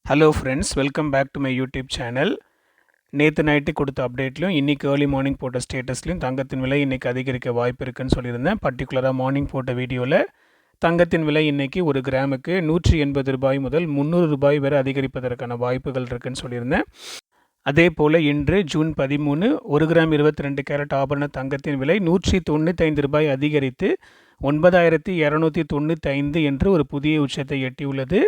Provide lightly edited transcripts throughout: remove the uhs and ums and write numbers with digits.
Hello friends, welcome back to my YouTube channel. நேற்று night கொடுத்த அப்டேட்லையும் இன்றைக்கி ஏர்லி மார்னிங் போட்ட ஸ்டேட்டஸ்லையும் தங்கத்தின் விலை இன்றைக்கி அதிகரிக்க வாய்ப்பு இருக்குன்னு சொல்லியிருந்தேன். பர்டிகுலராக மார்னிங் போட்ட வீடியோவில் தங்கத்தின் விலை இன்றைக்கி ஒரு கிராமுக்கு 180 ரூபாய் முதல் 300 ரூபாய் வரை அதிகரிப்பதற்கான வாய்ப்புகள் இருக்குன்னு சொல்லியிருந்தேன். அதே போல் இன்று ஜூன் 13 1 கிராம் 22 கேரட் ஆபரண தங்கத்தின் விலை 195 ரூபாய் அதிகரித்து 9295 என்று ஒரு புதிய உச்சத்தை எட்டியுள்ளது.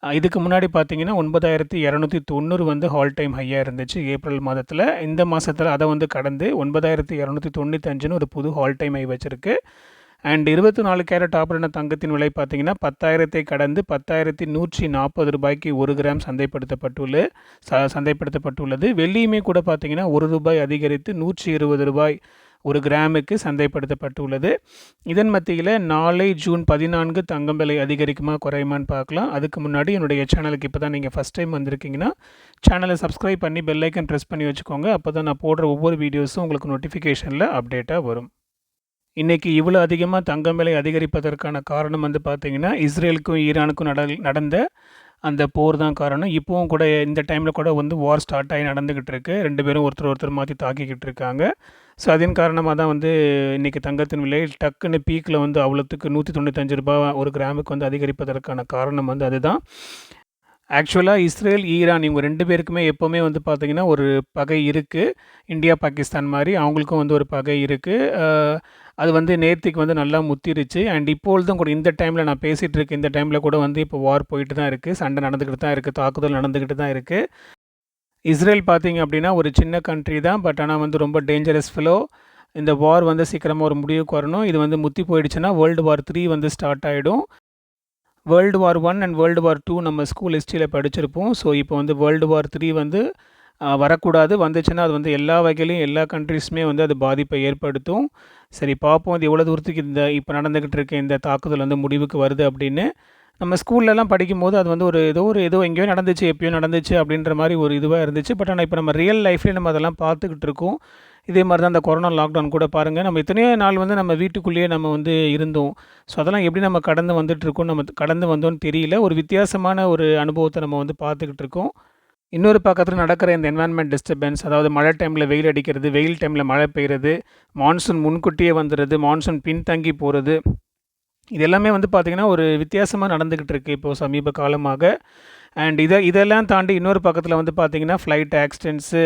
இதுக்கு முன்னாடி பார்த்தீங்கன்னா 9290 வந்து ஆல் டைம் ஹையாக இருந்துச்சு ஏப்ரல் மாதத்தில். இந்த மாதத்தில் அதை வந்து கடந்து 9295ன்னு ஒரு புது ஆல் டைம் ஹை வச்சுருக்கு. அண்ட் 24 கேரட் ஆபரண தங்கத்தின் விலை பார்த்தீங்கன்னா 10,000 கடந்து 10,140 ரூபாய்க்கு 1 கிராம் சந்தைப்படுத்தப்பட்டுள்ளது. வெள்ளியுமே கூட பார்த்தீங்கன்னா 1 ரூபாய் அதிகரித்து 120 ரூபாய் ஒரு கிராமுக்கு சந்தைப்படுத்தப்பட்டுள்ளது. இதன் மத்தியில் நாளை ஜூன் 14 தங்கம் விலை அதிகரிக்குமா குறையுமான்னு பார்க்கலாம். அதுக்கு முன்னாடி என்னுடைய சேனலுக்கு இப்போ தான் நீங்கள் ஃபஸ்ட் டைம் வந்திருக்கீங்கன்னா சேனலை சப்ஸ்கிரைப் பண்ணி பெல் ஐக்கன் ப்ரெஸ் பண்ணி வச்சுக்கோங்க. அப்போ தான் நான் போடுற ஒவ்வொரு வீடியோஸும் உங்களுக்கு நோட்டிஃபிகேஷனில் அப்டேட்டாக வரும். இன்றைக்கி இவ்வளோ அதிகமாக தங்கம் விலை அதிகரிப்பதற்கான காரணம் வந்து பார்த்திங்கன்னா இஸ்ரேலுக்கும் ஈரானுக்கும் நடந்த அந்த போர் தான் காரணம். இப்போவும் கூட இந்த டைமில் கூட வந்து வார் ஸ்டார்ட் ஆகி நடந்துக்கிட்டு இருக்கு. 2 பேரும் ஒருத்தர் மாற்றி தாக்கிக்கிட்டு இருக்காங்க. ஸோ அதன் காரணமாக தான் வந்து இன்றைக்கி தங்கத்தின் விலை டக்குன்னு பீக்கில் வந்து அவ்வளோத்துக்கு 195 ரூபாய் ஒரு கிராமுக்கு வந்து அதிகரிப்பதற்கான காரணம் வந்து அதுதான். ஆக்சுவலாக இஸ்ரேல் ஈரான் இவங்க 2 பேருக்குமே எப்போவுமே வந்து பார்த்திங்கன்னா ஒரு பகை இருக்குது. இந்தியா பாகிஸ்தான் மாதிரி அவங்களுக்கும் வந்து ஒரு பகை இருக்குது. அது வந்து நேற்றுக்கு வந்து நல்லா முத்திருச்சு. அண்ட் இப்பொழுதும் கூட இந்த டைமில் நான் பேசிகிட்டு இருக்கேன், இந்த டைமில் கூட வந்து இப்போ வார் போயிட்டு தான் இருக்குது, சண்டை நடந்துக்கிட்டு தான் இருக்குது, தாக்குதல் நடந்துக்கிட்டு தான் இருக்குது. இஸ்ரேல் பார்த்திங்க அப்படின்னா ஒரு சின்ன கண்ட்ரி தான், பட் ஆனால் வந்து ரொம்ப டேஞ்சரஸ் ஃபிலோ. இந்த வார் வந்து சீக்கிரமாக ஒரு முடிவுக்கு வரணும். இது வந்து முத்தி போயிடுச்சுன்னா வேர்ல்டு வார் 3 வந்து ஸ்டார்ட் ஆகிடும். World war 1 and world war 2 நம்ம ஸ்கூல் ஹிஸ்ட்ரியில் படிச்சிருப்போம். ஸோ இப்போ வந்து வேர்ல்டு வார் 3 வந்து வரக்கூடாது. வந்துச்சுன்னா அது வந்து எல்லா வகையிலையும் எல்லா கண்ட்ரிஸுமே வந்து அது பாதிப்பை ஏற்படுத்தும். சரி பார்ப்போம், அது எவ்வளோ தூரத்துக்கு இந்த இப்போ நடந்துக்கிட்டு இருக்க இந்த தாக்குதல் வந்து முடிவுக்கு வருது அப்படின்னு. நம்ம ஸ்கூல்லலாம் படிக்கும்போது அது வந்து ஏதோ எங்கேயோ நடந்துச்சு, எப்பயோ நடந்துச்சு அப்படின்ற மாதிரி ஒரு இதுவாக இருந்துச்சு. பட் ஆனால் இப்போ நம்ம ரியல் லைஃப்லேயே நம்ம அதெல்லாம் பார்த்துக்கிட்டு இருக்கோம். இதே மாதிரி தான் அந்த கொரோனா லாக்டவுன் கூட பாருங்கள், நம்ம எத்தனையோ நாள் வந்து நம்ம வீட்டுக்குள்ளேயே நம்ம வந்து இருந்தோம். ஸோ அதெல்லாம் எப்படி நம்ம கடந்து வந்துட்டுருக்கோம், நம்ம கடந்து வந்தோன்னு தெரியல. ஒரு வித்தியாசமான ஒரு அனுபவத்தை நம்ம வந்து பார்த்துக்கிட்டு இருக்கோம். இன்னொரு பக்கத்தில் நடக்கிற இந்த என்வாயன்மெண்ட் டிஸ்டர்பன்ஸ், அதாவது மழை டைமில் வெயில் அடிக்கிறது, வெயில் டைமில் மழை பெய்கிறது, மான்சூன் முன்கூட்டியே வந்துடுது, மான்சூன் பின்தங்கி போகிறது, இது எல்லாமே வந்து பார்த்திங்கன்னா ஒரு வித்தியாசமாக நடந்துக்கிட்டு இருக்குது இப்போது சமீப காலமாக. அண்ட் இதெல்லாம் தாண்டி இன்னொரு பக்கத்தில் வந்து பார்த்திங்கன்னா ஃப்ளைட் ஆக்சிடென்ட்ஸு,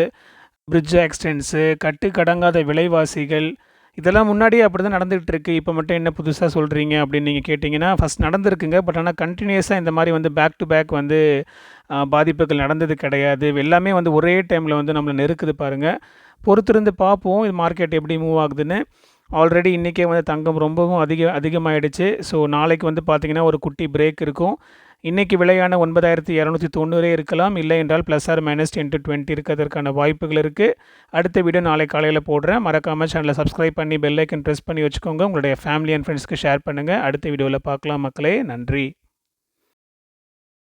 பிரிட்ஜ் ஆக்சிடென்ட்ஸு, கட்டுக்கடங்காத விலைவாசிகள், இதெல்லாம் முன்னாடியே அப்படி தான் நடந்துகிட்டு இருக்குது. இப்போ மட்டும் என்ன புதுசாக சொல்கிறீங்க அப்படின்னு நீங்கள் கேட்டிங்கன்னா, ஃபஸ்ட் நடந்திருக்குங்க. பட் ஆனால் கண்டினியூஸாக இந்த மாதிரி வந்து பேக் டு பேக் வந்து பாதிப்புகள் நடந்தது கிடையாது. எல்லாமே வந்து ஒரே டைமில் வந்து நம்மளை நெருக்குது பாருங்கள். பொறுத்திருந்து பார்ப்போம் இது மார்க்கெட் எப்படி மூவ் ஆகுதுன்னு. ஆல்ரெடி இன்றைக்கே வந்து தங்கம் ரொம்பவும் அதிகமாகிடுச்சு. ஸோ நாளைக்கு வந்து பார்த்திங்கன்னா ஒரு குட்டி பிரேக் இருக்கும். இன்றைக்கி விலையான 9,290 இருக்கலாம், இல்லை என்றால் +or-10-20 இருக்கிறதுக்கான வாய்ப்புகள் இருக்குது. அடுத்த வீடியோ நாளை காலையில் போடுறேன். மறக்காமல் சேனலை சப்ஸ்கிரைப் பண்ணி பெல் ஐக்கன் ப்ரெஸ் பண்ணி வச்சுக்கோங்க. உங்களுடைய ஃபேமிலி அண்ட் ஃப்ரெண்ட்ஸ்க்கு ஷேர் பண்ணுங்கள். அடுத்த வீடியோவில் பார்க்கலாம் மக்களே. நன்றி.